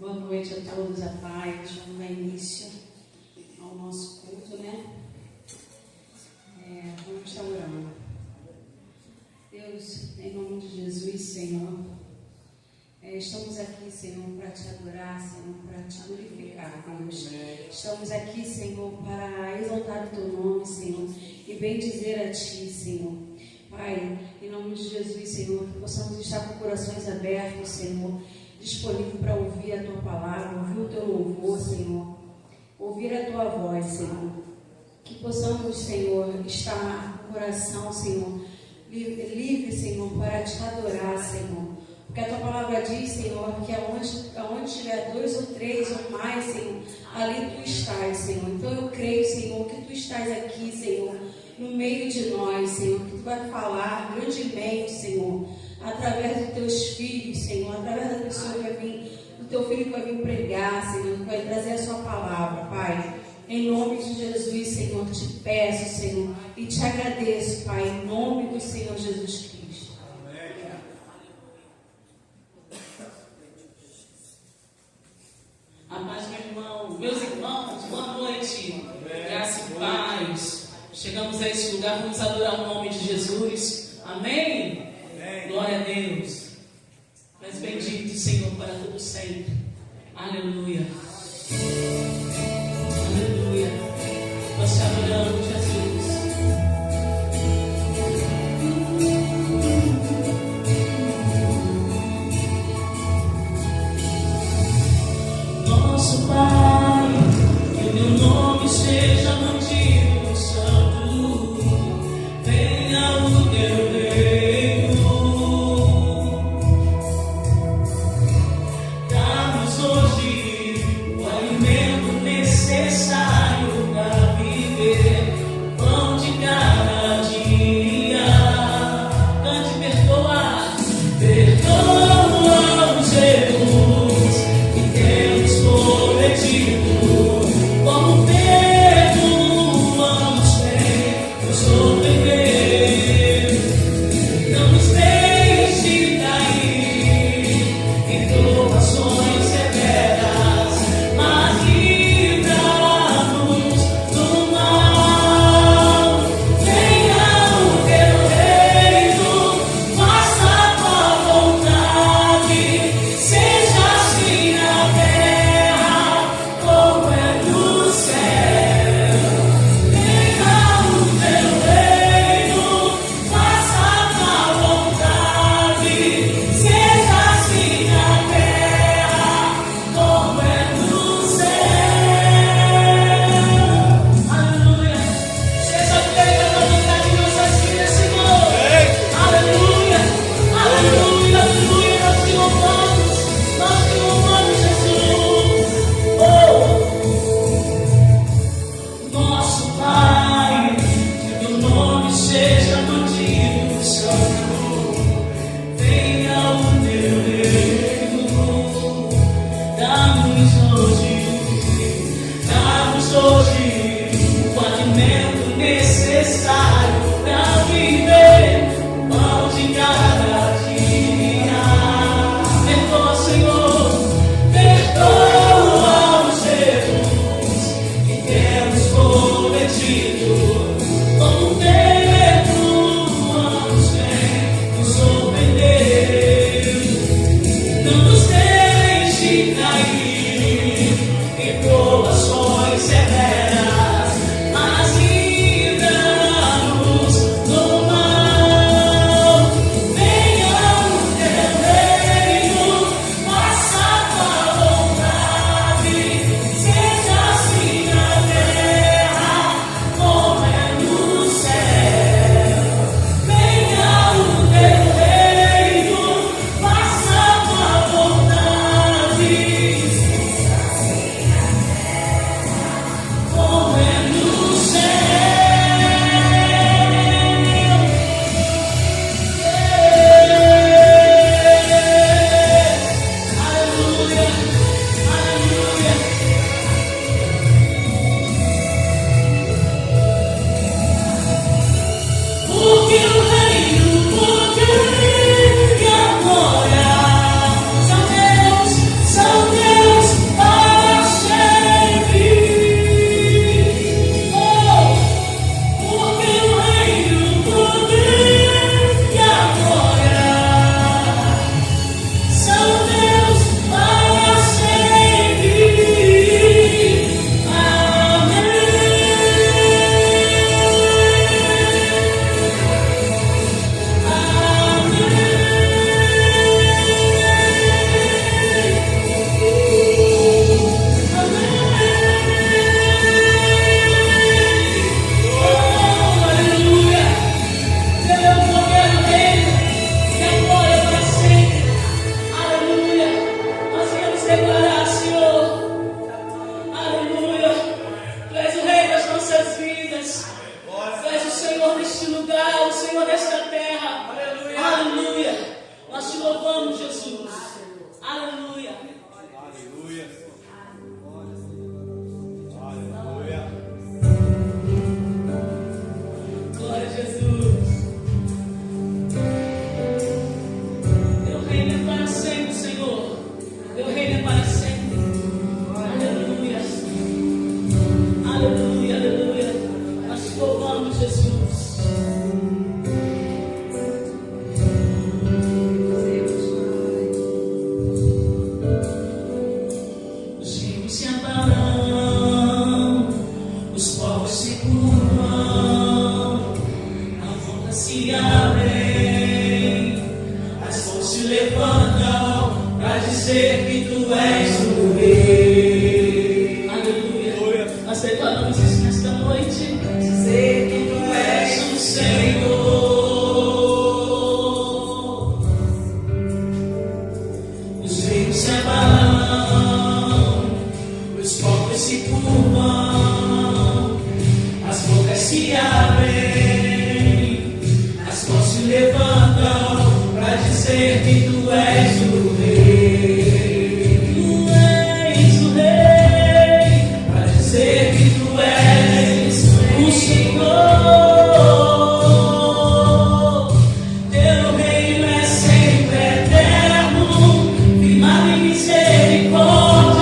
Boa noite a todos, a paz. Vamos dar início ao nosso culto, né? Vamos estar orando. Deus, em nome de Jesus, Senhor, estamos aqui, Senhor, para te adorar, Senhor, para te glorificar, Deus. Estamos aqui, Senhor, para exaltar o teu nome, Senhor, e bem dizer a ti, Senhor. Pai, em nome de Jesus, Senhor, que possamos estar com corações abertos, Senhor, disponível para ouvir a tua palavra, ouvir o teu louvor, Senhor, ouvir a tua voz, Senhor. Que possamos, Senhor, estar com o coração, Senhor, livre, Senhor, para te adorar, Senhor. Porque a tua palavra diz, Senhor, que aonde tiver 2 ou 3 ou mais, Senhor, ali tu estás, Senhor. Então eu creio, Senhor, que tu estás aqui, Senhor, no meio de nós, Senhor, que tu vai falar grandemente, Senhor, através dos teus filhos, Senhor, através da pessoa que vai vir, do teu filho que vai vir pregar, Senhor, que vai trazer a sua palavra, Pai. Em nome de Jesus, Senhor, te peço, Senhor, e te agradeço, Pai, em nome do Senhor Jesus Cristo. Amém. A paz, meu irmão, meus irmãos, boa noite. Graça e paz. Chegamos a esse lugar, vamos adorar o nome de Jesus. Amém? Amém. Glória a Deus. Mas bendito Senhor para todo sempre. Aleluia. Aleluia. Nós te adoramos, Jesus. Nosso Pai, que o teu nome seja mantido no santo. Venha o teu reino. Dá-nos hoje louvamos, Jesus. Aleluia. Aleluia. Aleluia. Glória a Jesus. Teu reino é para sempre, Senhor. Teu reino é para sempre. Aleluia. Aleluia, aleluia. Nós te louvamos, Jesus. Se abrem, as mãos se levantam para dizer que tu és o Rei. Aleluia. Nós declaramos isso nesta noite, dizer que tu és o Senhor. Os reinos se abalam, os povos se curvam, as bocas se abrem, se levantam para dizer que tu és o Rei. Tu és o Rei, para dizer que tu és o Senhor. Teu reino é sempre eterno, firmado em misericórdia,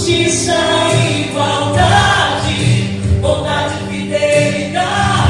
justiça e igualdade, bondade e fidelidade.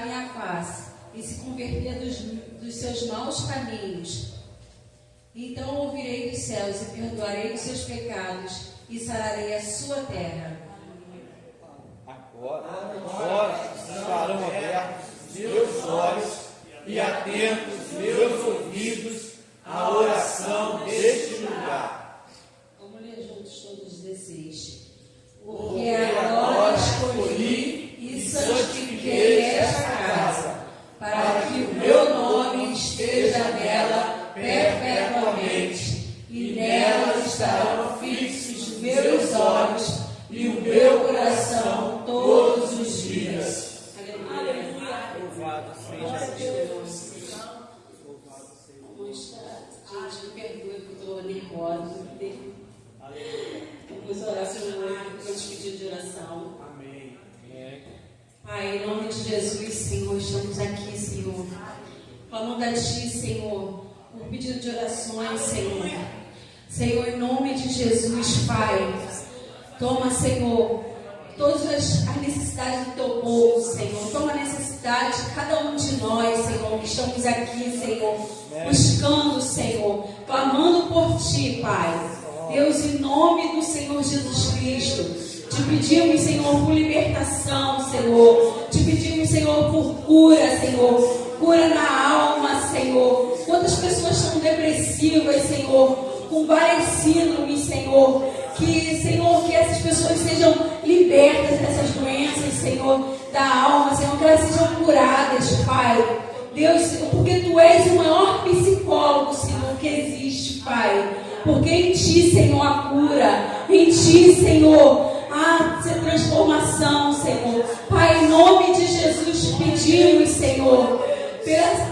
buscar minha face e se converter dos seus maus caminhos, então ouvirei dos céus e perdoarei os seus pecados e sararei a sua terra. Agora estarão abertos meus olhos e atentos meus ouvidos à oração deste lugar. Vamos ler juntos todos os 16. Porque agora escolhi e santifiquei esta casa, para que o meu nome esteja nela perpetuamente, e nela estarão fixos meus olhos e o meu coração todos os dias. Aleluia. Louvado seja Deus. Gente, me perdoe que eu estou nervosa. Vamos orar, Senhor, vamos pedir de oração. Amém. Pai, em nome de Jesus, Senhor, estamos aqui, Senhor, clamando a Ti, Senhor, por pedido de orações, Senhor. Senhor, em nome de Jesus, Pai, toma, Senhor, todas as necessidades do Teu povo, Senhor. Toma a necessidade de cada um de nós, Senhor, que estamos aqui, Senhor, buscando, Senhor, clamando por Ti, Pai. Deus, em nome do Senhor Jesus Cristo, te pedimos, Senhor, por libertação, Senhor. Te pedimos, Senhor, por cura, Senhor. Cura na alma, Senhor. Quantas pessoas estão depressivas, Senhor, com várias síndromes, Senhor. Que, Senhor, que essas pessoas sejam libertas dessas doenças, Senhor, da alma, Senhor, que elas sejam curadas, Pai. Deus, porque Tu és o maior psicólogo, Senhor, que existe, Pai. Porque em Ti, Senhor, a cura. Em Ti, Senhor, a transformação, Senhor. Pai, em nome de Jesus, pedimos, Senhor,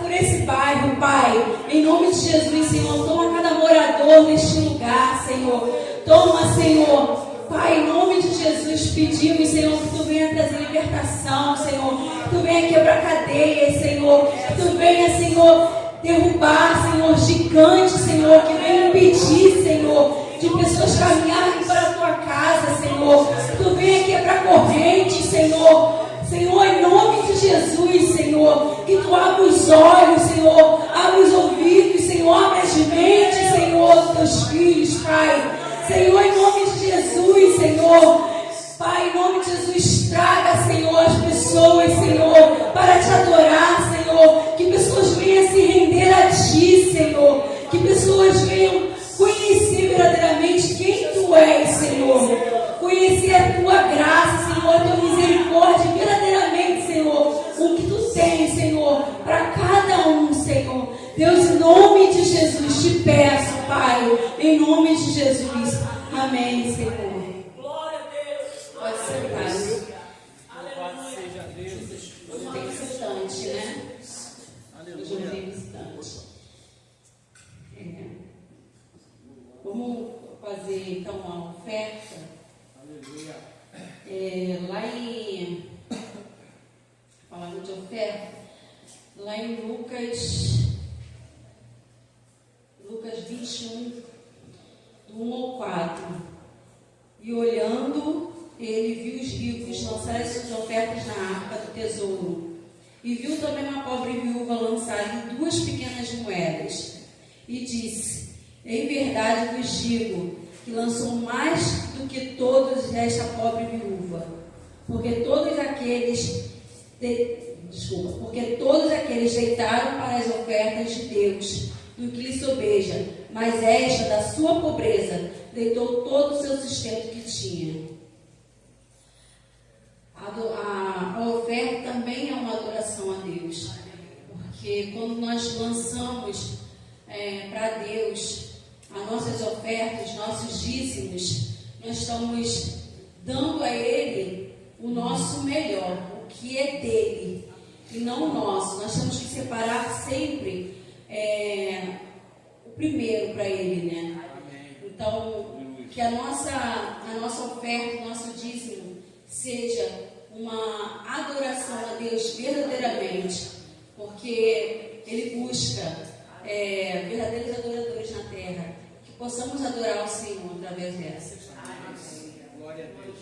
por esse bairro, Pai. Em nome de Jesus, Senhor, toma cada morador neste lugar, Senhor. Toma, Senhor. Pai, em nome de Jesus, pedimos, Senhor, que Tu venha trazer libertação, Senhor. Que Tu venha quebrar cadeias, Senhor. Que Tu venha, Senhor, derrubar, Senhor, gigantes, Senhor, que venham impedir, Senhor, de pessoas caminharem para a Tua casa, Senhor. Que Tu venha quebrar correntes, Senhor. Senhor, em nome de Jesus, Senhor, que Tu abra os olhos, Senhor, abra os ouvidos, Senhor, abra as mentes, Senhor, dos Teus filhos, Pai. Senhor, em nome de Jesus, Senhor, Pai, em nome de Jesus, traga, Senhor, as pessoas, Senhor, para Te adorar, Senhor. Que pessoas venham se render a Ti, Senhor. Que pessoas venham conhecer verdadeiramente quem Tu és, Senhor. Conhecer a Tua graça, Senhor, a Tua misericórdia, verdadeiramente, Senhor, o que Tu tens, Senhor, para cada um, Senhor. Deus, em nome de Jesus, Te peço, Pai, em nome de Jesus. Amém, Senhor. Glória a Deus. Pode sentar. Louvado seja Deus. Hoje tem visitante, né? Hoje não tem visitante. Vamos fazer, então, uma oferta. Aleluia. Lá em... Falando de oferta, lá em Lucas 21, do 1 ao 4. E olhando, ele viu os ricos lançar as suas ofertas na arca do tesouro. E viu também uma pobre viúva lançar-lhe 2 pequenas moedas. E disse: em verdade vos digo, que lançou mais do que todos esta pobre viúva. Porque todos aqueles deitaram para as ofertas de Deus do que lhe sobeja, mas esta, da sua pobreza, deitou todo o seu sustento que tinha. A oferta também é uma adoração a Deus, porque quando nós lançamos para Deus as nossas ofertas, nossos dízimos, nós estamos dando a Ele o nosso melhor, o que é dele e não o nosso. Nós temos que separar sempre o primeiro para Ele, né? Então, que a nossa oferta, o nosso dízimo seja uma adoração a Deus verdadeiramente, porque Ele busca verdadeiros adoradores na terra, que possamos adorar o Senhor através dessa. Glória a Deus.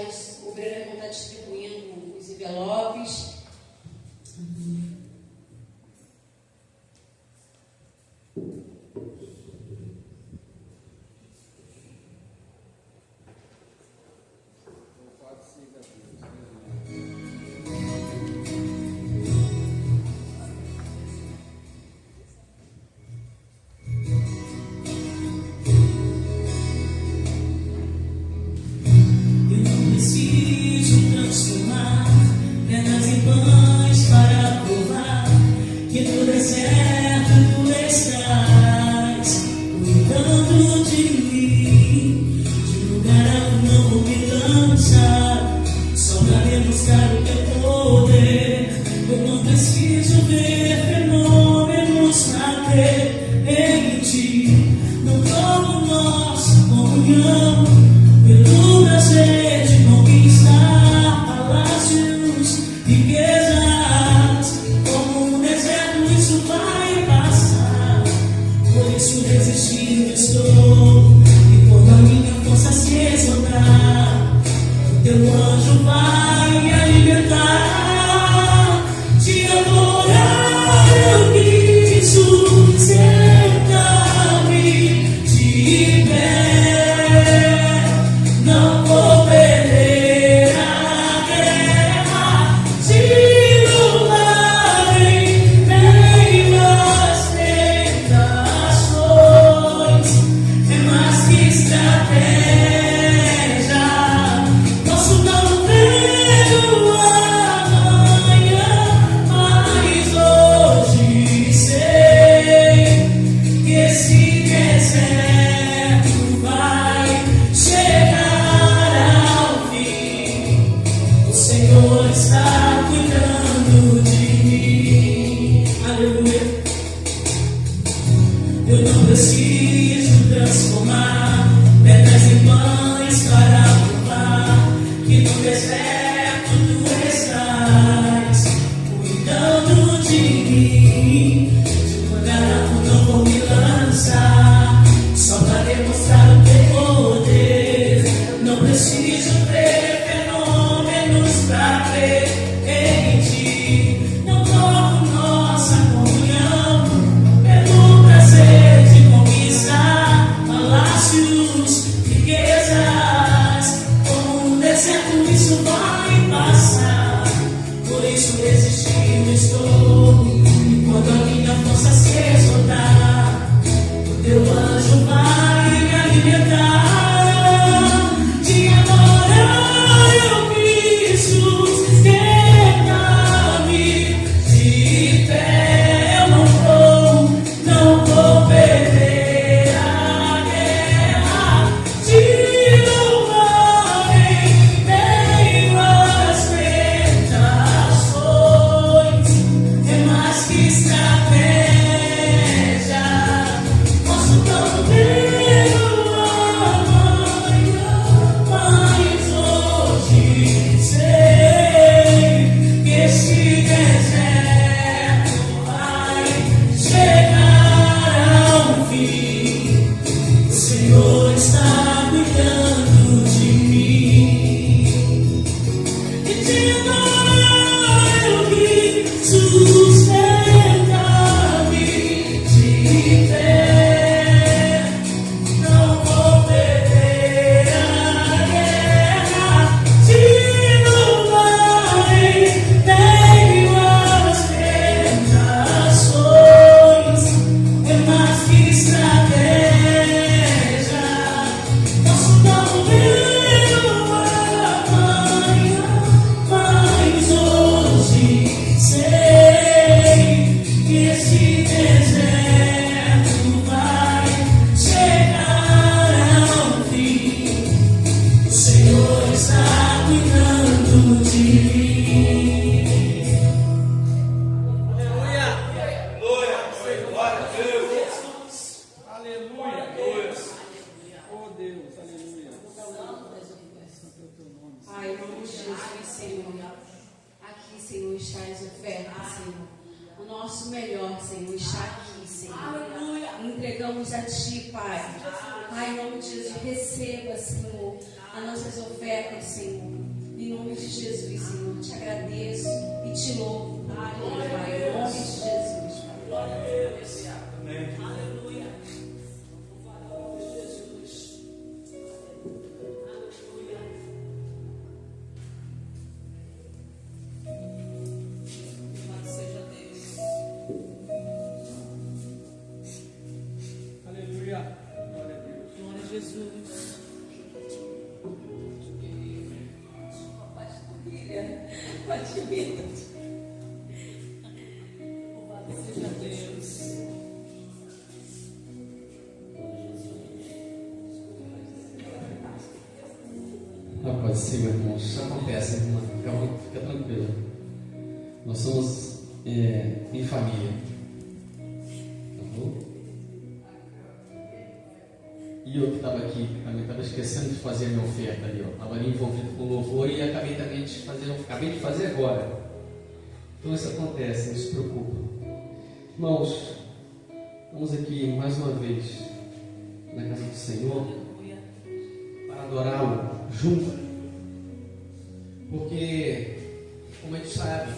As obreiras vão estar distribuindo os envelopes que no deserto tu estás cuidando de mim, de lugar alto não vou me lançar, só pra demonstrar o teu poder. Eu não preciso ver fenômenos pra crer em ti. Não como nossa comunhão, pelo prazer de conquistar palácios, riquezas. Como um deserto isso vai passar, por isso resistindo estou. E quando a minha força se esgotar, teu anjo vai me alimentar. Te adorar eu quis sustentar-me de pé. Não vou perder a guerra, se louvarem nem as tentações. É mais que estratégia. Posso não ver o amanhã, mas hoje sei que esse deserto vai chegar ao fim. O Senhor está cuidando de mim. Aleluia. Eu não preciso transformar pedras em pães para provar que no deserto tu estás cuidando de mim. De lugar alto não vou me lançar, só para demonstrar o teu poder. Não preciso ver fenômenos pra crer em ti. Não troco nossa comunhão pelo prazer de conquistar palácios, riquezas. Como um deserto isso vai passar, por isso resistindo estou. E quando a minha força se esgotar, o teu anjo vai me alimentar. Te adorar eu quis sustentar-me de pé. Eu não vou perder a guerra, te louvarei nem as tentações. É mais que estratégia. Posso não ver o amanhã, mas hoje sei que esse deserto vai chegar ao fim. O Senhor está cuidando de mim. E te adorar eu quis sustentar-me de pé. Não vou perder a guerra, te louvarei nem as tentações. É mais que estratégia. Posso não ver o amanhã, mas hoje sei que esse deserto vai chegar ao fim. O Senhor está cuidando de mim. Aleluia. Oh Deus, aleluia. Pai, em nome de Jesus, Senhor. Aqui, Senhor, está as ofertas, Senhor. O nosso melhor, Senhor, está aqui, Senhor. Entregamos a Ti, Pai. Pai, em nome de Jesus, receba, Senhor, as nossas ofertas, Senhor. Em nome de Jesus, Senhor, te agradeço e te louvo, Pai. Em nome de Jesus, Pai. Glória a Deus. Aleluia. Aleluia. Glória a Deus. Glória a Jesus. Papai, família, pode vir. Pode ser, meu irmão. Isso acontece, irmão. Fica tranquilo. Nós somos em família. Tá bom? E eu que estava aqui, também estava esquecendo de fazer a minha oferta ali, ó. Estava ali envolvido com louvor e acabei também de fazer, acabei de fazer agora. Então isso acontece, não se preocupa. Irmãos, vamos aqui mais uma vez na casa do Senhor para adorá-lo junto. Porque, como a gente sabe,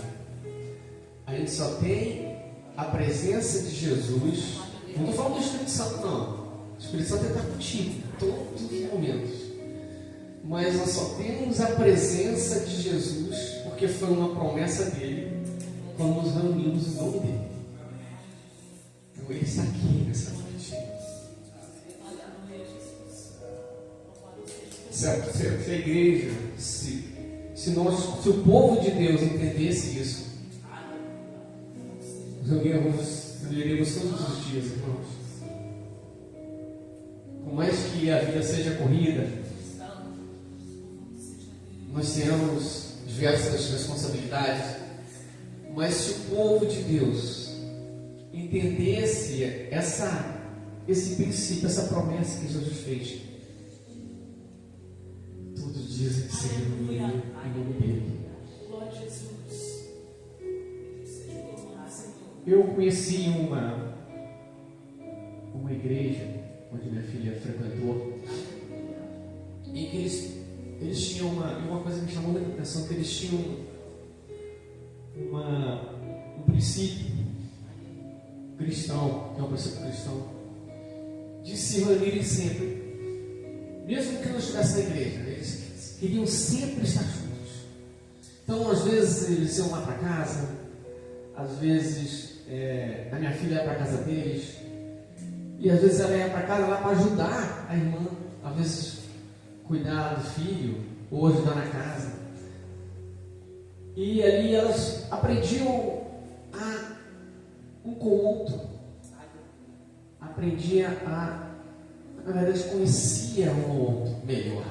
a gente só tem a presença de Jesus. Não estou falando do Espírito Santo, não. O Espírito Santo está contigo em todos os momentos. Mas nós só temos a presença de Jesus porque foi uma promessa dele quando nos reunimos em nome dele. Então ele está aqui nessa noite. Se a igreja, se o povo de Deus entendesse isso, nós reuniremos todos os dias, irmãos. Por mais que a vida seja corrida, nós tenhamos diversas responsabilidades, mas se o povo de Deus entendesse esse princípio, essa promessa que Jesus fez, todos os dias ele se reuniria em nome dele. Eu conheci uma igreja onde minha filha frequentou, e que eles tinham uma coisa que me chamou muita atenção, que eles tinham um princípio cristão, que é um princípio cristão, de se reunirem sempre, mesmo que não estivessem na igreja, eles queriam sempre estar juntos. Então, às vezes, eles iam lá para casa, às vezes a minha filha ia para a casa deles, e às vezes ela ia para casa lá para ajudar a irmã, às vezes cuidar do filho, ou ajudar na casa. E ali elas aprendiam um com o outro, na verdade, conheciam um ao outro melhor.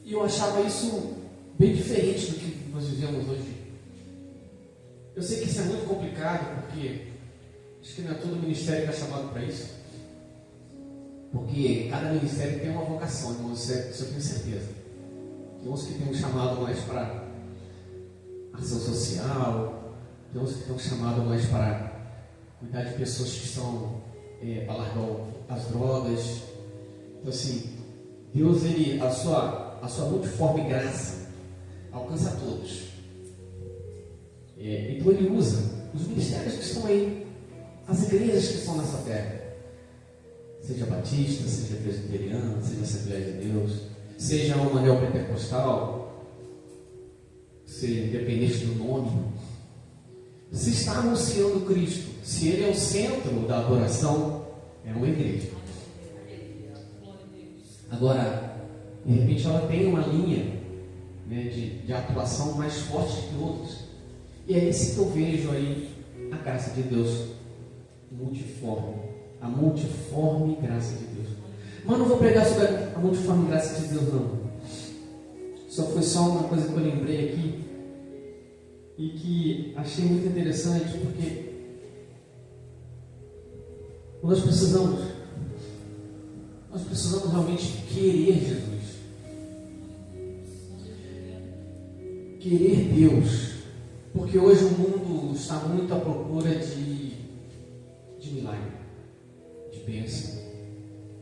E eu achava isso bem diferente do que nós vivemos hoje. Eu sei que isso é muito complicado, porque acho que não é todo ministério que é chamado para isso. Porque cada ministério tem uma vocação, irmãos, isso eu tenho certeza. Tem uns que tem um chamado mais para ação social, tem uns que tem um chamado mais para cuidar de pessoas que estão para largar as drogas. Então, assim, Deus, a sua multiforme graça alcança a todos. Então ele usa os ministérios que estão aí, as igrejas que estão nessa terra, seja batista, seja presbiteriana, seja Assembleia de Deus, seja uma neopentecostal, seja independente do nome. Se está anunciando Cristo, se ele é o centro da adoração, é uma igreja. Agora, de repente ela tem uma linha, né, de atuação mais forte que outras. E é isso que eu vejo aí a graça de Deus multiforme, a multiforme graça de Deus. Mas não vou pregar sobre a multiforme graça de Deus, não. Foi só uma coisa que eu lembrei aqui e que achei muito interessante, porque nós precisamos realmente querer Jesus, querer Deus. Porque hoje o mundo está muito à procura de milagre, de bênção,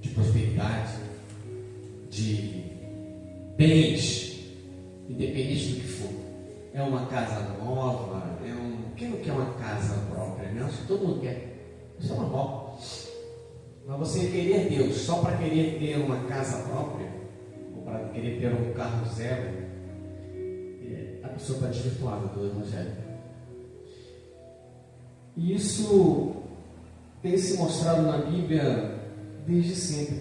de prosperidade, de bens, independente do que for. É uma casa nova, quem não quer uma casa própria, né? Acho que todo mundo quer. Isso é normal. Mas você querer Deus só para querer ter uma casa própria, ou para querer ter um carro zero, a pessoa está desvirtuada do Evangelho. E isso tem se mostrado na Bíblia desde sempre.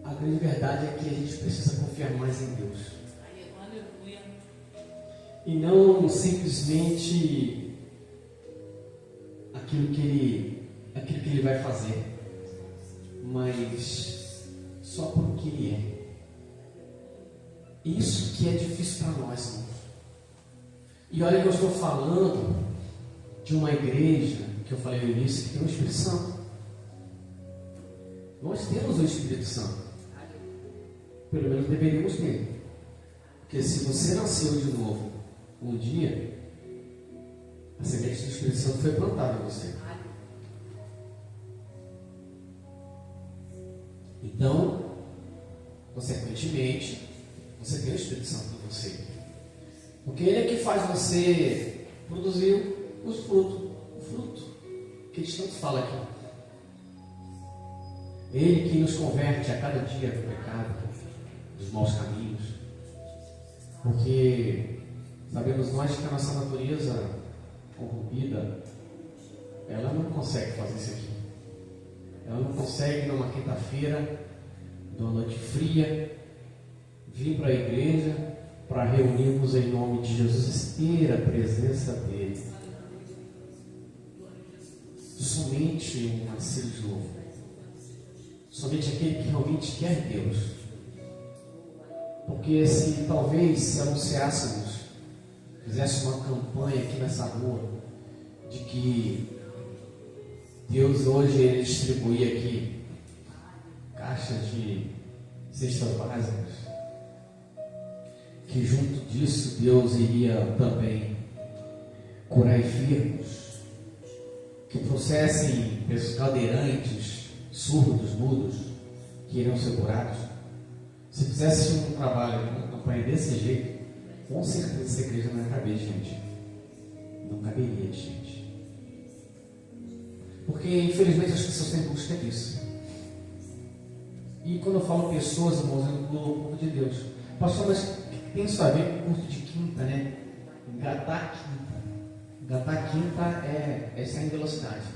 A grande verdade é que a gente precisa confiar mais em Deus. E não simplesmente aquilo que Ele vai fazer, mas só por que Ele é. Isso que é difícil para nós, irmãos. E olha que eu estou falando de uma igreja, que eu falei no início, que tem o Espírito Santo. Nós temos o Espírito Santo. Pelo menos deveríamos ter. Porque se você nasceu de novo um dia, a semente do Espírito Santo foi plantada em você. Então, consequentemente, você tem o Espírito Santo em você. Porque Ele é que faz você produzir os frutos. O fruto que a gente tanto fala aqui. Ele que nos converte a cada dia do pecado, dos maus caminhos. Porque sabemos nós que a nossa natureza corrompida, ela não consegue fazer isso aqui. Ela não consegue numa quinta-feira, numa noite fria, vir para a igreja para reunirmos em nome de Jesus e ter a presença dele. Somente um nascido de novo. Somente aquele que realmente quer Deus. Porque se anunciássemos, fizéssemos uma campanha aqui nessa rua, de que Deus hoje ele distribui aqui caixas de cestas básicas, que junto disso Deus iria também curar enfermos, que trouxessem pessoas cadeirantes, surdos, mudos, que iriam ser curados. Se fizesse um trabalho, uma campanha desse jeito, com certeza essa igreja não ia caber, gente. Não caberia, gente. Porque, infelizmente, as pessoas têm busca disso. E quando eu falo pessoas, irmãos, eu incluo o povo de Deus. Pastor, mas tem isso a ver com o curso de quinta, né? Engatar quinta. Engatar quinta é sair em velocidade.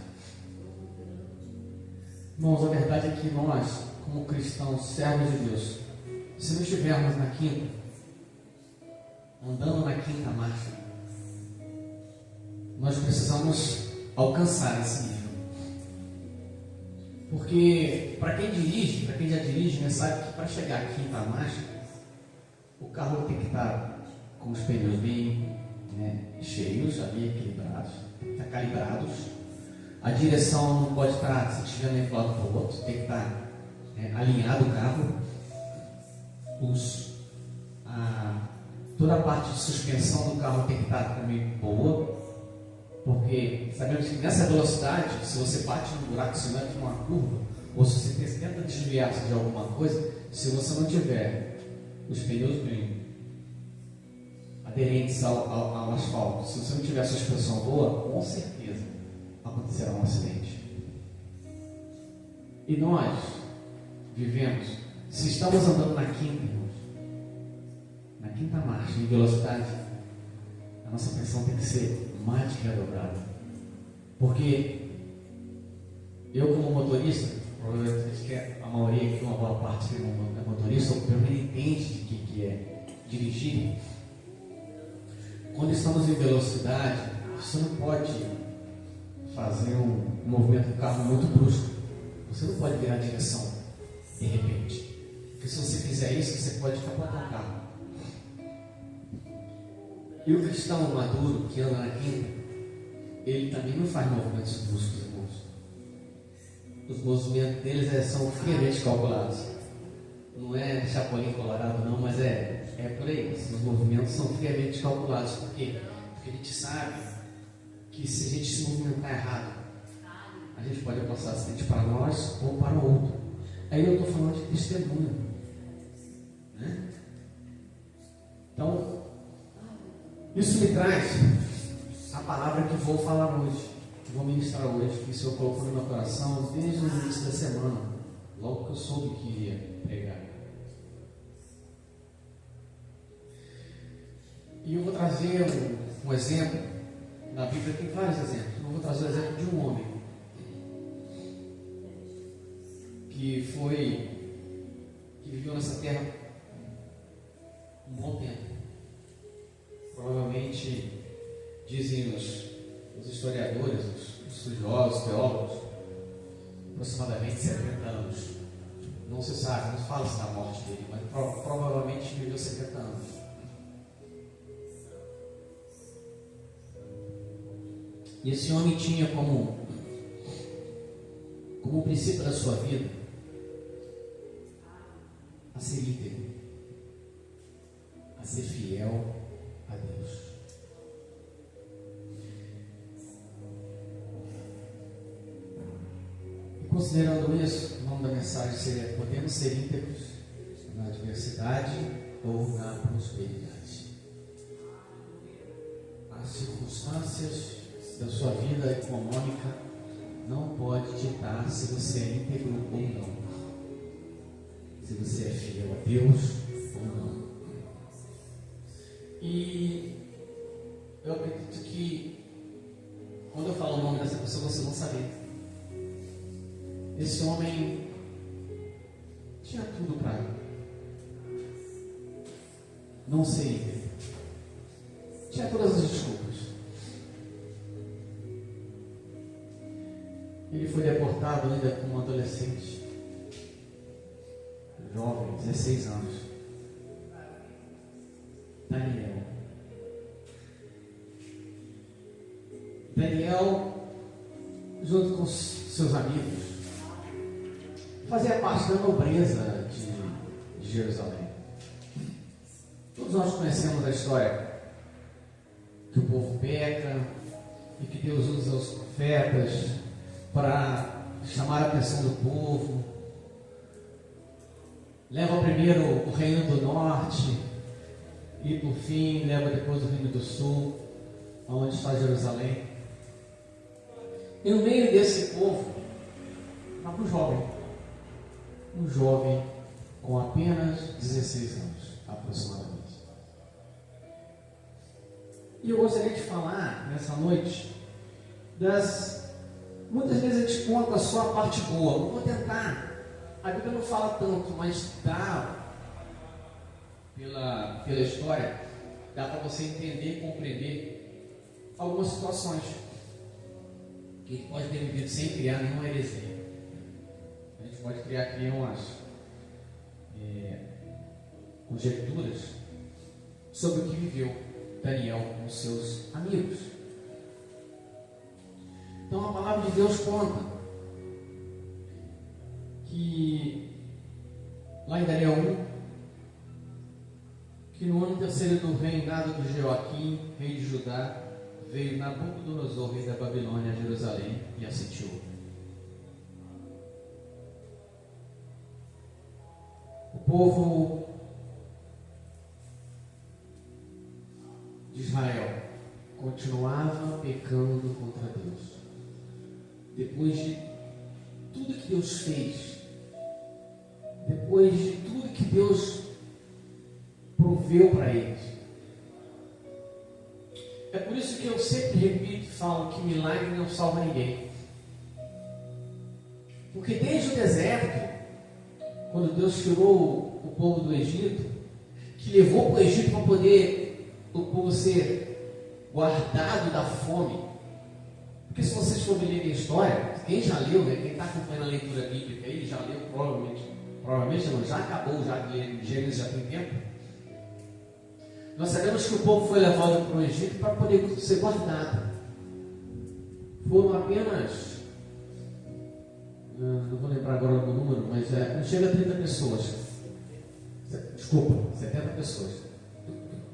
Irmãos, a verdade é que nós, como cristãos, servos de Deus, se não estivermos na quinta, andando na quinta marcha, nós precisamos alcançar esse nível. Porque para quem já dirige, né, sabe que para chegar à quinta marcha, o carro tem que estar com os pneus bem, né, cheios, ali equilibrados, calibrados. A direção não pode estar se estiver nem para o outro, tem que estar alinhado o carro. Toda a parte de suspensão do carro tem que estar também boa, porque sabemos que nessa velocidade, se você bate num buraco, se não numa curva, ou se você tenta desviar-se de alguma coisa, se você não tiver os pneus bem aderentes ao asfalto, se você não tiver a suspensão boa, com certeza acontecerá um acidente. E nós vivemos, se estamos andando na quinta marcha, em velocidade, a nossa pressão tem que ser mais que redobrada. Porque eu, como motorista, provavelmente a maioria aqui, uma boa parte que é motorista, ou pelo menos entende de que é dirigir. Quando estamos em velocidade, você não pode fazer um movimento do carro muito brusco. Você não pode virar a direção de repente. Porque se você fizer isso, você pode capotar o carro. E o cristão maduro que anda na quinta, ele também não faz movimentos bruscos, irmãos. Os movimentos deles são friamente calculados. Não é chapolim colorado não, mas é por aí. Os movimentos são friamente calculados. Por quê? Porque a gente sabe que se a gente se movimentar errado, a gente pode passar acidente para nós ou para o outro. Aí eu estou falando de testemunho, né? Então, isso me traz a palavra que vou falar hoje, que vou ministrar hoje, que o Senhor colocou no meu coração desde o início da semana, logo que eu soube que iria pregar. E eu vou trazer um exemplo. Na Bíblia tem vários exemplos. Eu vou trazer o exemplo de um homem que viveu nessa terra um bom tempo. Provavelmente dizem os historiadores, os estudiosos, teólogos, aproximadamente 70 anos. Não se sabe, não se fala da morte dele, mas provavelmente viveu 70 anos. E esse homem tinha como princípio da sua vida a ser íntegro, a ser fiel a Deus. E considerando isso, o nome da mensagem seria: podemos ser íntegros na adversidade ou na prosperidade. As circunstâncias da sua vida econômica não pode ditar se você é íntegro ou não, se você é fiel a Deus ou não. E eu acredito que quando eu falo o nome dessa pessoa, você não saber. Esse homem tinha tudo para não ser íntegro, tinha todas as desculpas. Ele foi deportado ainda como adolescente, jovem, 16 anos. Daniel, junto com seus amigos, fazia parte da nobreza de Jerusalém. Todos nós conhecemos a história que o povo peca e que Deus usa os profetas para chamar a atenção do povo. Leva primeiro o reino do norte e por fim leva depois o reino do sul, onde está Jerusalém. E no meio desse povo estava um jovem com apenas 16 anos aproximadamente. E eu gostaria de falar nessa noite muitas vezes a gente conta só a parte boa. Eu vou tentar. A Bíblia não fala tanto, mas dá, pela história, dá para você entender e compreender algumas situações que a gente pode ter vivido sem criar nenhuma heresia. A gente pode criar umas conjecturas sobre o que viveu Daniel com seus amigos. Então a palavra de Deus conta que lá em Daniel 1, que no ano terceiro do reinado de Joaquim, rei de Judá, veio Nabucodonosor, rei da Babilônia, a Jerusalém e a sitiou. O povo de Israel continuava pecando contra Deus. Depois de tudo que Deus fez, depois de tudo que Deus proveu para eles. É por isso que eu sempre repito e falo que milagre não salva ninguém. Porque desde o deserto, quando Deus tirou o povo do Egito, que levou para o Egito para poder o povo ser guardado da fome. Porque se vocês forem ler a história, quem já leu, né, quem está acompanhando a leitura bíblica aí, já leu provavelmente não, já acabou, já Gênesis já tem tempo. Nós sabemos que o povo foi levado para o Egito para poder ser guardado. Foram apenas, não vou lembrar agora do número, mas não chega a 30 pessoas. Desculpa, 70 pessoas.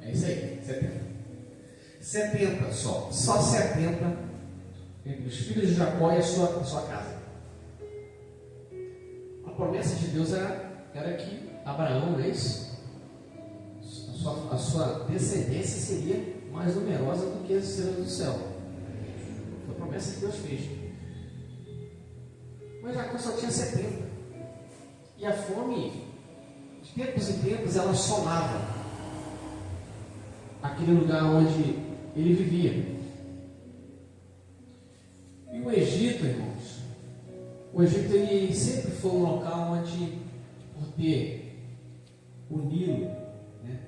É isso aí, 70. 70 só 70 entre os filhos de Jacó e a sua casa. A promessa de Deus era que Abraão, a sua descendência seria mais numerosa do que as estrelas do céu. Foi a promessa que Deus fez. Mas Jacó só tinha 70. E a fome, de tempos em tempos, ela somava aquele lugar onde ele vivia. E o Egito, irmãos, ele sempre foi um local onde, por ter o Nilo, né,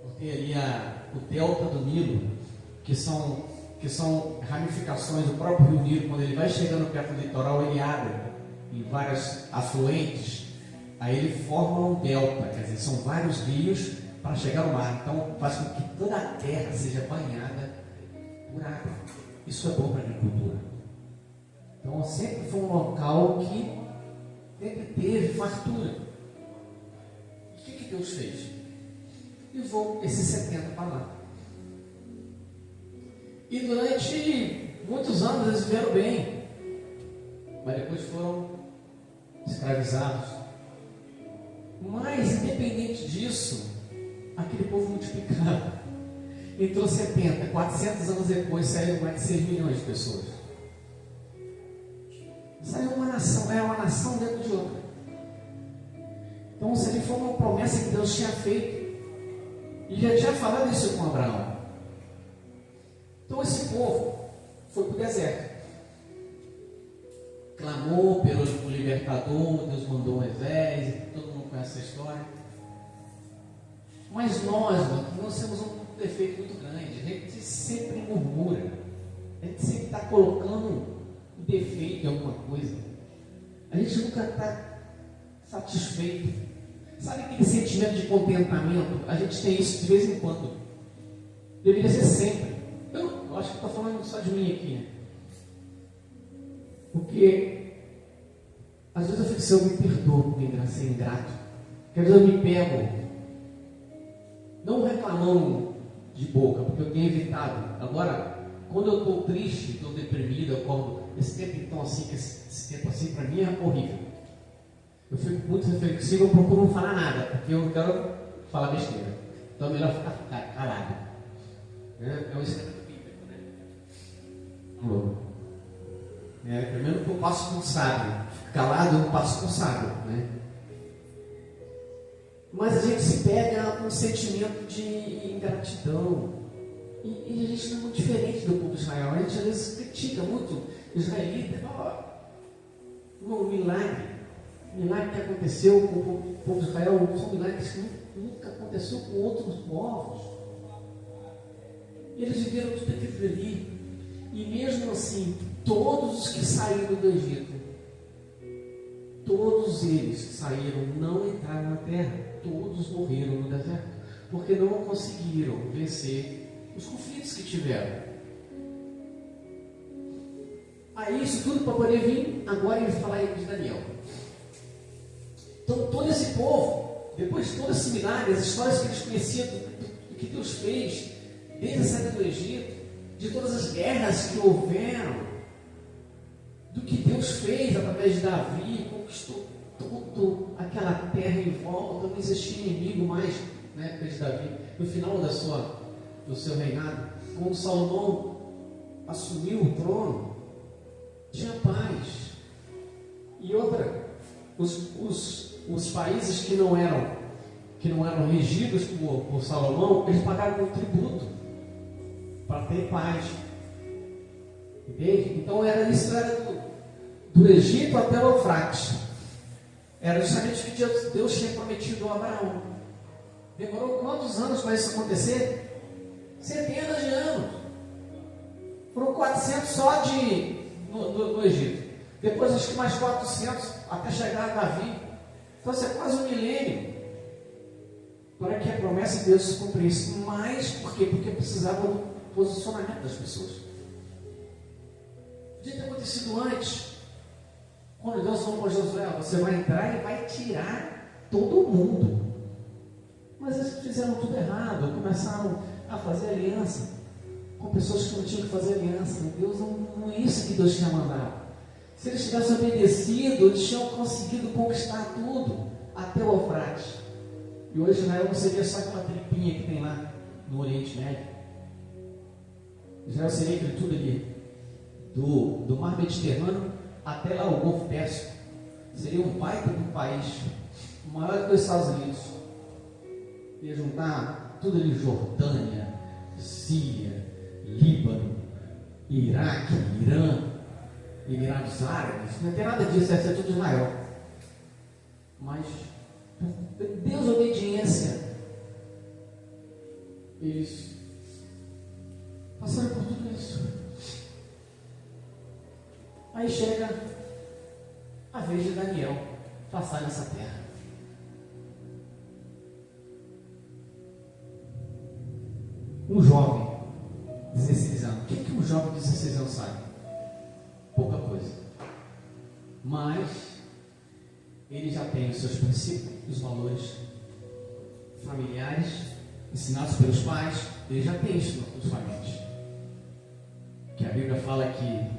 por ter ali o delta do Nilo, que são que são ramificações do próprio Rio Nilo. Quando ele vai chegando perto do litoral, ele abre em várias afluentes, aí ele forma um delta, quer dizer, são vários rios para chegar ao mar. Então faz com que toda a terra seja banhada por água. Isso é bom para a agricultura. Então sempre foi um local que sempre teve fartura. E o que Deus fez? Levou esses 70 para lá. E durante muitos anos eles viveram bem, mas depois foram escravizados. Mas independente disso, aquele povo multiplicado. Entrou 70, 400 anos depois saíram mais de 6 milhões de pessoas. Saiu uma nação, é uma nação dentro de outra. Então isso ali foi uma promessa que Deus tinha feito. E já tinha falado isso com Abraão. Então esse povo foi para o deserto. Clamou pelo libertador, Deus mandou Moisés, todo mundo conhece essa história. Mas nós temos um defeito muito grande. A gente sempre murmura. A gente sempre está colocando um defeito em alguma coisa. A gente nunca está satisfeito. Sabe aquele sentimento de contentamento? A gente tem isso de vez em quando. Deveria ser sempre. Eu acho que estou falando só de mim aqui, né? Porque às vezes eu fico, Senhor, me perdoa por ser ingrato. Porque às vezes eu me pego, não reclamando de boca, porque eu tenho evitado. Agora, quando eu estou triste, estou deprimido, eu acordo. Esse tempo então assim, esse tempo assim para mim é horrível. Eu fico muito reflexivo, eu procuro não falar nada, porque eu não quero falar besteira. Então é melhor ficar calado. É um esquema bíblico, né? Primeiro que eu passo com o sábio. Calado eu não passo com o sábio, né? Mas a gente se pega com um sentimento de ingratidão. E a gente não é muito diferente do povo de Israel. A gente às vezes critica muito o israelita. Um milagre que aconteceu com o povo de Israel são milagres que nunca aconteceu com outros povos. E eles viveram tudo aquilo ali. E mesmo assim, todos os que saíram do Egito, todos eles que saíram não entraram na terra. Todos morreram no deserto, porque não conseguiram vencer os conflitos que tiveram. Aí isso tudo para poder vir agora e falar aí de Daniel. Então todo esse povo, depois de todo esse milagre, as histórias que eles conheciam do que Deus fez, desde a saída do Egito, de todas as guerras que houveram, do que Deus fez através de Davi, conquistou toda aquela terra em volta, não existia inimigo mais na época de Davi. No final do seu reinado, quando Salomão assumiu o trono, tinha paz. E outra, os países que não eram regidos por Salomão, eles pagavam um tributo para ter paz. Entende? Então era do Egito até o Eufrates. Era justamente o que Deus tinha prometido a Abraão. Demorou quantos anos para isso acontecer? Centenas de anos. Foram 400 só no Egito. Depois acho que mais 400 até chegar a Davi. Então isso é quase um milênio para que a promessa de Deus se cumprisse. Mas por quê? Porque precisava do posicionamento das pessoas. Podia ter acontecido antes. Quando Deus falou para Josué, você vai entrar e vai tirar todo mundo. Mas eles fizeram tudo errado, começaram a fazer aliança com pessoas que não tinham que fazer aliança. Deus não é isso que Deus tinha mandado. Se eles tivessem obedecido, eles tinham conseguido conquistar tudo, até o Eufrates. E hoje Israel não seria só aquela tripinha que tem lá no Oriente Médio. Israel seria aquilo tudo ali, do Mar Mediterrâneo até lá o Golfo Pérsico. Seria um baita de um país maior que os Estados Unidos. Ia juntar tudo ali: Jordânia, Síria, Líbano, Iraque, Irã, Emirados Árabes. Não tem nada disso, ia ser tudo Israel. Mas por desobediência, eles Passaram por tudo isso. Aí chega a vez de Daniel passar nessa terra. Um jovem, 16 anos. O que um jovem de 16 anos sabe? Pouca coisa. Mas ele já tem os seus princípios, os valores familiares, ensinados pelos pais. Ele já tem isso nos famílias. Que a Bíblia fala que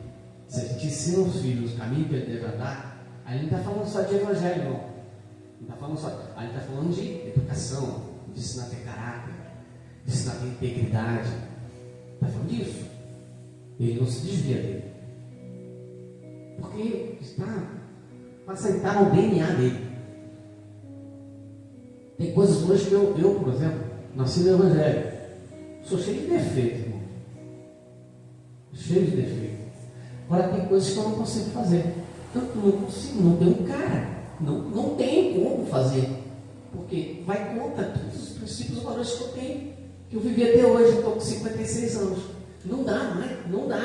se a gente ensina os filhos o caminho que ele deve andar, aí ele não está falando só de evangelho, não. Não está falando só. Aí ele está falando de educação, de ensinar a ter caráter, de ensinar a ter integridade. Está falando disso. Ele não se desvia dele. Porque está assentar no DNA dele. Tem coisas hoje que eu, por exemplo, nasci no evangelho. Sou cheio de defeito, irmão. Cheio de defeito. Agora tem coisas que eu não consigo fazer. Eu não consigo, não tenho cara. Não tenho como fazer. Porque vai contra todos os princípios e valores que eu tenho. Que eu vivi até hoje, eu estou com 56 anos. Não dá mais, não dá.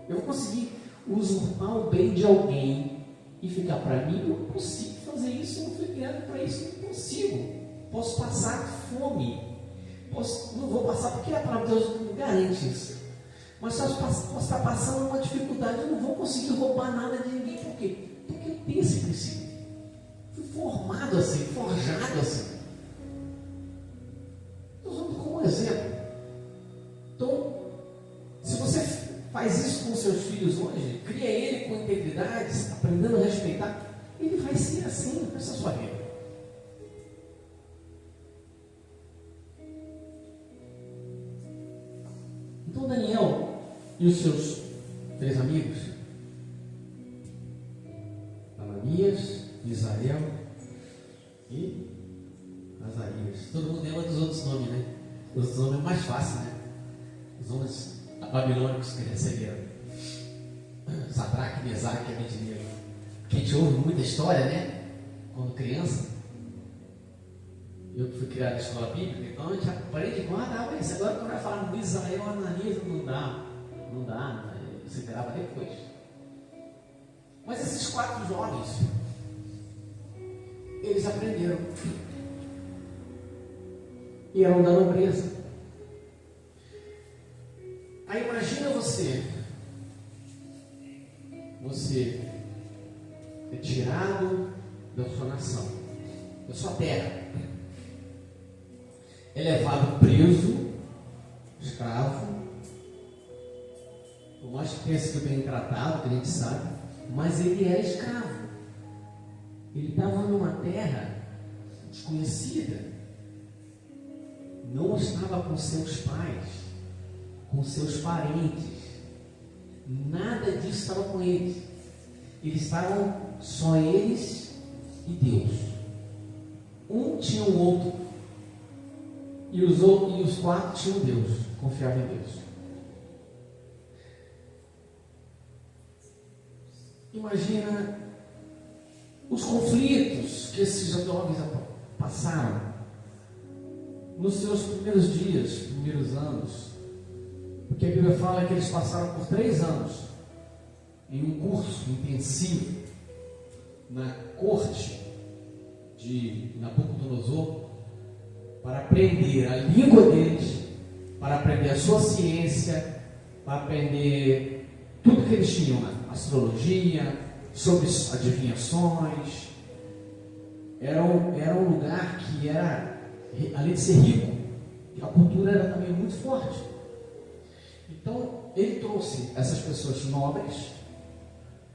Eu vou conseguir usurpar o bem de alguém e ficar para mim. Eu não consigo fazer isso, eu não fui criado para isso, eu não consigo. Posso passar fome. Não vou passar porque a palavra de Deus não garante isso. Mas se eu posso estar passando uma dificuldade, eu não vou conseguir roubar nada de ninguém. Por quê? Porque eu tenho esse princípio. Fui formado assim, forjado assim. Estou usando como exemplo. Então, se você faz isso com seus filhos hoje, cria ele com integridade, aprendendo a respeitar, ele vai ser assim nessa sua vida. Então Daniel e os seus 3 amigos, Ananias, Misael e Azarias. Todo mundo lembra dos outros nomes, né? Os outros nomes é mais fácil, né? Os nomes babilônicos que receberam. Sadraque, Mesaque e Abednego. Que a gente ouve muita história, né? Quando criança. Eu fui criado na escola bíblica, então a gente aprende a guardar isso. Agora quando vai falar Misael, Ananias, não dá, você grava depois. Mas esses 4 jovens, eles aprenderam. E eram da nobreza. Aí imagina você é tirado da sua nação, da sua terra, é levado preso, escravo, por mais que tenha sido bem tratado, que a gente sabe, mas ele é escravo. Ele estava numa terra desconhecida, não estava com seus pais, com seus parentes, nada disso estava com eles. Eles estavam só eles e Deus. Um tinha o outro e os 4 tinham Deus, confiavam em Deus. Imagina os conflitos que esses jovens passaram nos seus primeiros dias, primeiros anos. Porque a Bíblia fala que eles passaram por 3 anos em um curso intensivo na corte de Nabucodonosor para aprender a língua deles, para aprender a sua ciência, para aprender tudo que eles tinham, astrologia, sobre adivinhações. Era um lugar que era, além de ser rico, a cultura era também muito forte. Então, ele trouxe essas pessoas nobres,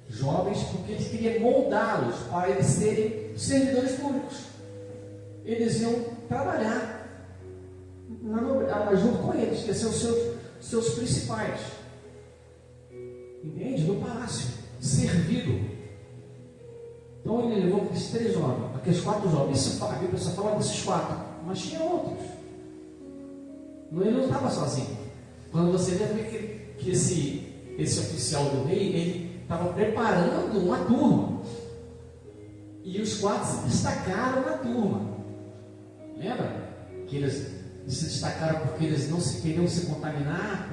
jovens, porque ele queria moldá-los para eles serem servidores públicos. Eles iam trabalhar junto com eles, que iam ser os seus principais. Entende? No palácio, servido. Então ele levou aqueles 3 jovens, aqueles 4 jovens. Isso, a Bíblia só fala desses 4, mas tinha outros. Ele não estava sozinho. Quando você vê que esse oficial do rei, ele estava preparando uma turma. E os 4 se destacaram na turma. Lembra? Que eles se destacaram porque eles não se queriam se contaminar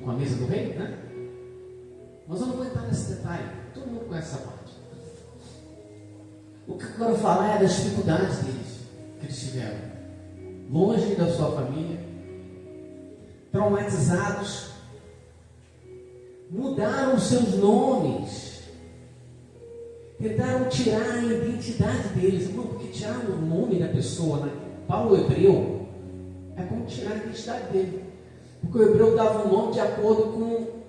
com a mesa do rei, né? Mas eu não vou entrar nesse detalhe, todo mundo conhece essa parte. O que eu quero falar é das dificuldades deles, que eles tiveram, longe da sua família, traumatizados, mudaram seus nomes, tentaram tirar a identidade deles, irmão, porque tirar o nome da pessoa, né? Para o hebreu, é como tirar a identidade dele, porque o hebreu dava um nome de acordo com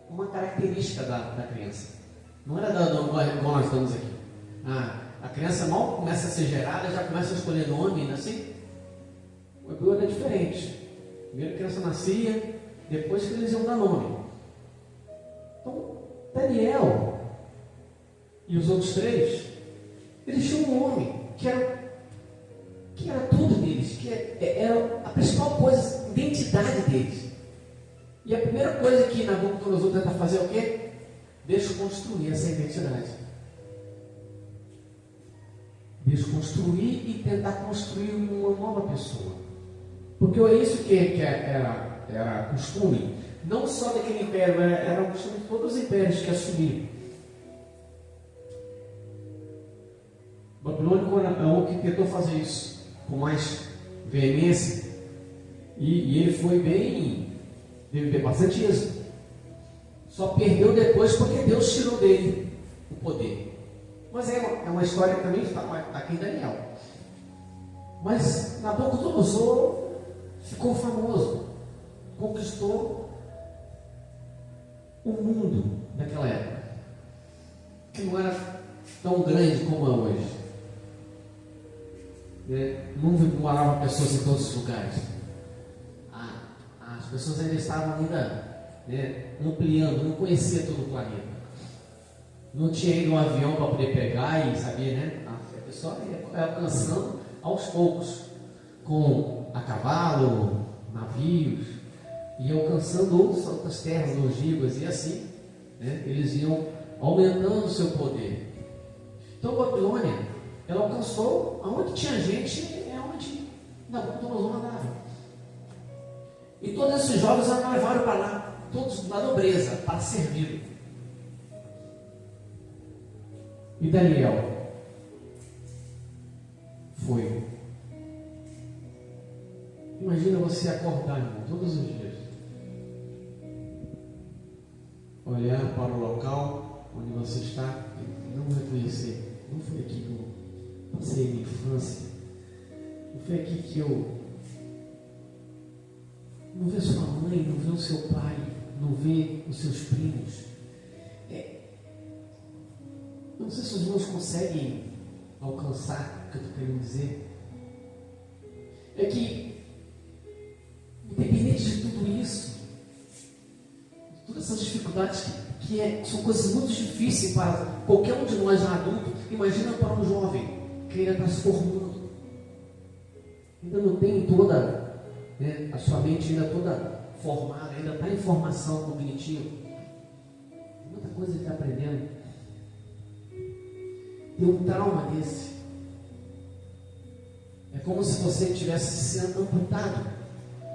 uma característica da criança, não era igual nós estamos aqui. A criança mal começa a ser gerada, já começa a escolher nome, assim. O hebreu era diferente. Primeiro a criança nascia, depois que eles iam dar nome. Então, Daniel e os outros 3, eles tinham um nome que era tudo deles, que era a principal coisa, a identidade deles. E a primeira coisa que Nabucodonosor tenta fazer é o quê? Desconstruir essa identidade. Desconstruir e tentar construir uma nova pessoa. Porque é isso que era costume, não só daquele império, era o costume de todos os impérios que assumiram. Babilônico é um que tentou fazer isso com mais veemência, e ele foi teve bastante êxito. Só perdeu depois porque Deus tirou dele o poder. Mas é uma história que também está aqui em Daniel. Mas Nabucodonosor ficou famoso, conquistou o mundo naquela época, que não era tão grande como é hoje. Não moravam pessoas em todos os lugares. As pessoas ainda estavam ampliando, não conhecia todo o planeta. Não tinha ainda um avião para poder pegar e sabia, né? A pessoa ia alcançando aos poucos, a cavalo, navios, e alcançando outras terras longínquas, e assim, né? Eles iam aumentando o seu poder. Então Babilônia, ela alcançou aonde tinha gente, é onde Nabucodonosor andava. E todos esses jovens eram levados para lá, todos na nobreza, para servir. E Daniel foi. Imagina você acordar, irmão, todos os dias, olhar para o local onde você está e não reconhecer. Não foi aqui que eu passei a minha infância. Não foi aqui que eu não vê sua mãe, não vê o seu pai, não vê os seus primos. Não sei se os irmãos conseguem alcançar o que eu estou querendo dizer. É que, independente de tudo isso, de todas essas dificuldades que são coisas muito difíceis para qualquer um de nós adulto, imagina para um jovem que ainda está se formando, ainda não tem toda, né, a sua mente ainda toda formada, ainda está em formação cognitiva, tem muita coisa que está aprendendo. Tem um trauma desse, é como se você tivesse sendo amputado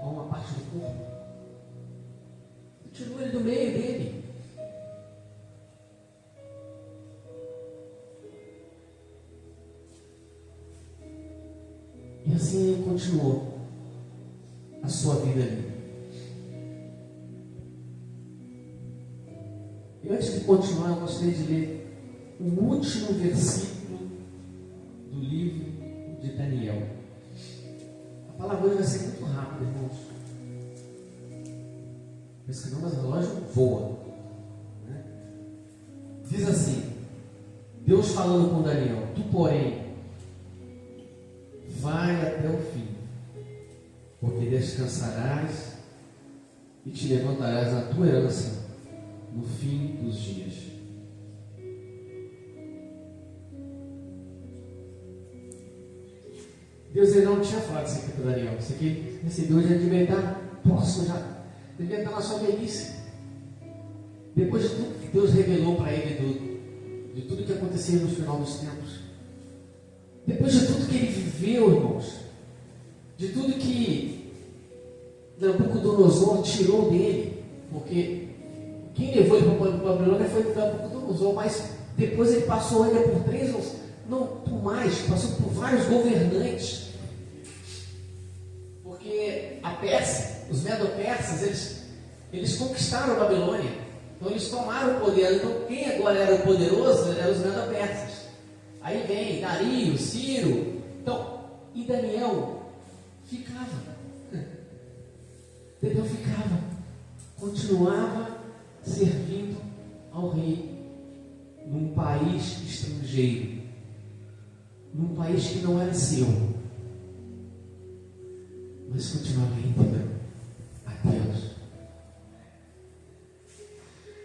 a uma parte do corpo. Tirou ele do meio dele. E assim ele continuou a sua vida ali. E antes de continuar, eu gostaria de ler o último versículo do livro de Daniel. A palavra hoje vai ser muito rápida, irmãos. Pensa que não, mas o relógio voa, né? Diz assim, Deus falando com Daniel: tu, porém, vai até o fim, porque descansarás e te levantarás na tua herança no fim dos dias. Deus ele não tinha falado isso aqui para Daniel. Isso aqui recebeu, já devia estar próximo, já devia estar na sua velhice. Depois de tudo que Deus revelou para ele, de tudo que aconteceu no final dos tempos, depois de tudo que ele viveu, irmãos, de tudo que Nabucodonosor tirou dele, porque quem levou ele para Babilônia foi Nabucodonosor, mas depois ele passou ainda por passou por vários governantes, porque a Pérsia, os Medo-Persas, eles conquistaram a Babilônia, então eles tomaram o poder. Então quem agora era o poderoso eram os Medo-Persas. Aí vem Dario, Ciro, e Daniel ficava, continuava servindo ao rei num país estrangeiro, num país que não era seu, mas continuava íntegro a Deus.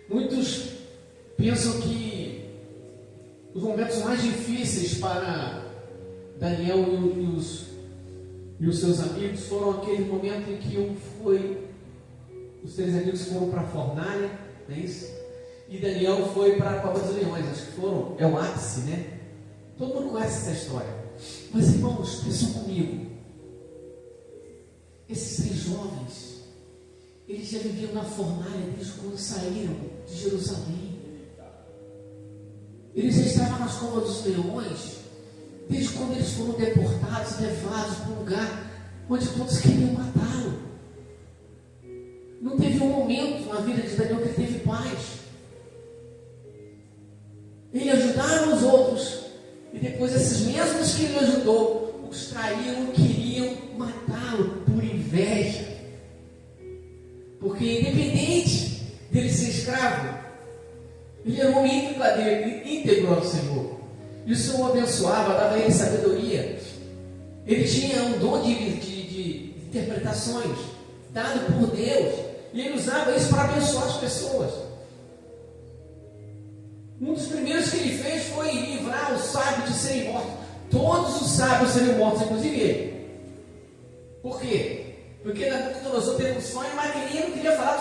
Muitos pensam que os momentos mais difíceis para Daniel e os seus amigos foram aquele momento em que os 3 amigos foram para a fornalha, não é isso? E Daniel foi para a cova dos leões. Acho que é o ápice, né? Todo mundo conhece essa história. Mas irmãos, pensam comigo, esses 3 jovens, eles já viviam na fornalha desde quando saíram de Jerusalém. Eles já estavam nas covas dos leões desde quando eles foram deportados e levados para um lugar onde todos queriam matá-lo. Não teve um momento na vida de Daniel que ele teve paz. Ele ajudaram os outros, e depois esses mesmos que ele ajudou os traíram, queriam matá-lo por inveja. Porque independente dele ser escravo, ele era um homem íntegro ao Senhor. E o Senhor o abençoava, dava a ele sabedoria. Ele tinha um dom de interpretações dado por Deus, e ele usava isso para abençoar as pessoas. Um dos primeiros que ele fez foi livrar os sábios de serem mortos. Todos os sábios seriam mortos, inclusive ele. Por quê? Porque Nabucodonosor teve um sonho, mas ele não queria falar do